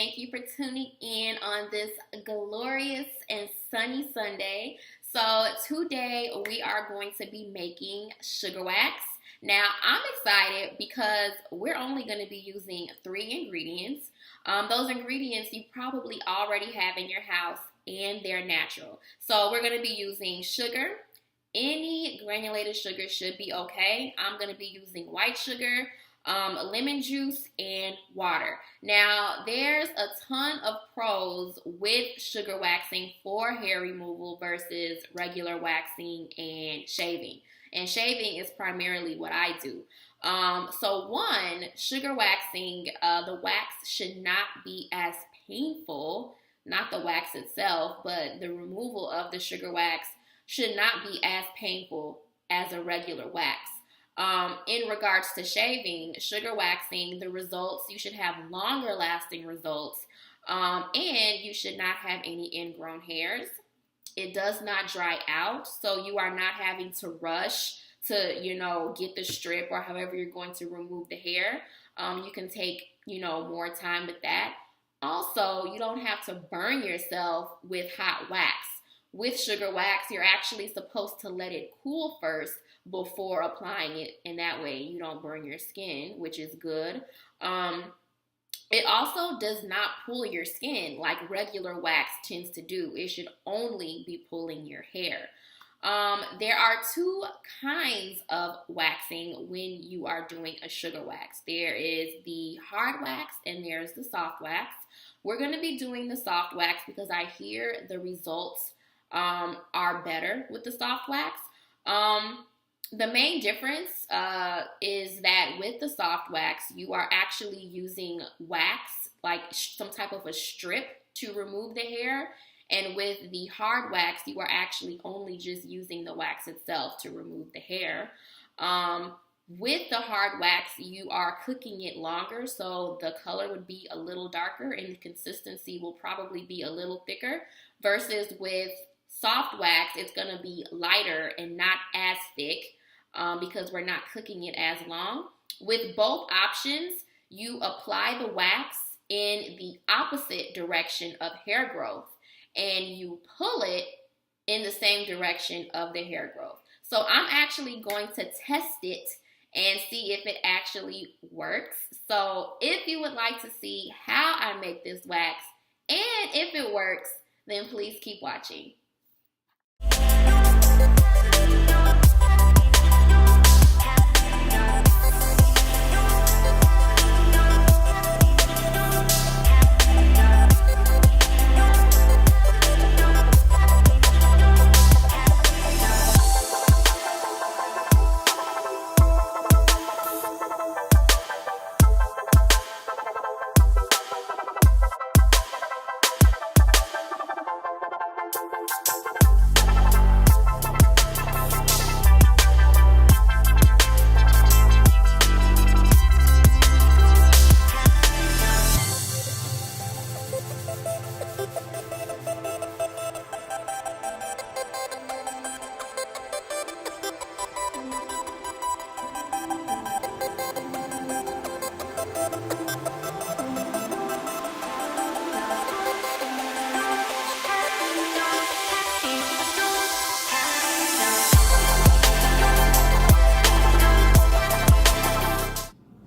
thank you for tuning in on this glorious and sunny Sunday. So today we are going to be making sugar wax. Now I'm excited because we're only going to be using 3 ingredients. Those ingredients you probably already have in your house and they're natural. So we're going to be using sugar. Any granulated sugar should be okay. I'm going to be using white sugar, lemon juice, and water. Now, there's a ton of pros with sugar waxing for hair removal versus regular waxing and shaving. And shaving is primarily what I do. So one, sugar waxing, the wax should not be as painful, not the wax itself, but the removal of the sugar wax should not be as painful as a regular wax. In regards to shaving, sugar waxing, the results, you should have longer lasting results, and you should not have any ingrown hairs. It does not dry out, so you are not having to rush to, get the strip or however you're going to remove the hair. You can take, more time with that. Also, you don't have to burn yourself with hot wax. With sugar wax, you're actually supposed to let it cool first before applying it, and that way you don't burn your skin, which is good. It also does not pull your skin like regular wax tends to do. It should only be pulling your hair. There are 2 kinds of waxing when you are doing a sugar wax. There is the hard wax and there's the soft wax. We're going to be doing the soft wax because I hear the results are better with the soft wax. The main difference is that with the soft wax, you are actually using wax, like some type of a strip to remove the hair. And with the hard wax, you are actually only just using the wax itself to remove the hair. With the hard wax, you are cooking it longer, so the color would be a little darker and the consistency will probably be a little thicker, versus with soft wax, it's going to be lighter and not as thick because we're not cooking it as long. With both options, you apply the wax in the opposite direction of hair growth and you pull it in the same direction of the hair growth. So I'm actually going to test it and see if it actually works. So if you would like to see how I make this wax and if it works, then please keep watching.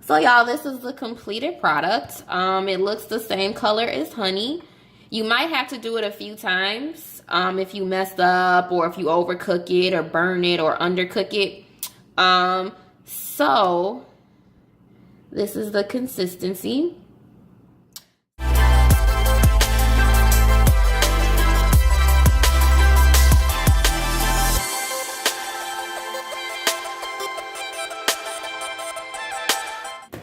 So y'all, this is the completed product. It looks the same color as honey. You might have to do it a few times if you messed up or if you overcook it or burn it or undercook it. So this is the consistency.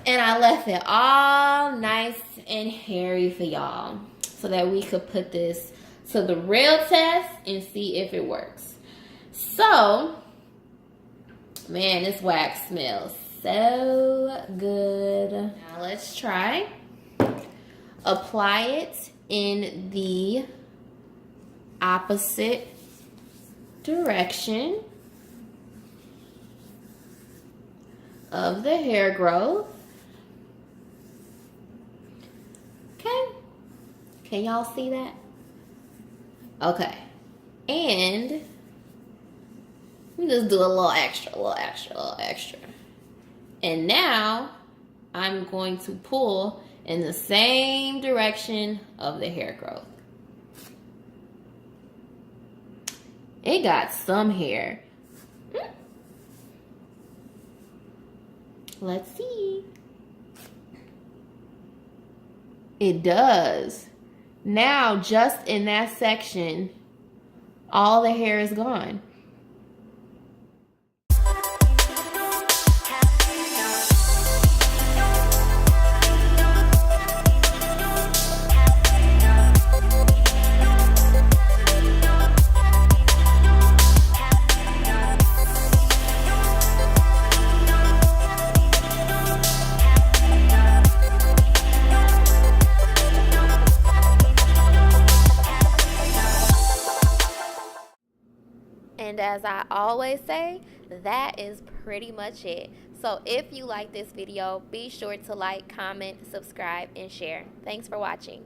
And I left it all nice and hairy for y'all so that we could put this to the real test and see if it works. So, man, this wax smells so good. Now let's try. Apply it in the opposite direction of the hair growth. Okay, Can y'all see that? Okay. And let me just do a little extra. And now I'm going to pull in the same direction of the hair growth. It got some hair. Let's see. It does. Now, just in that section, all the hair is gone. And as I always say, that is pretty much it. So if you like this video, be sure to like, comment, subscribe, and share. Thanks for watching.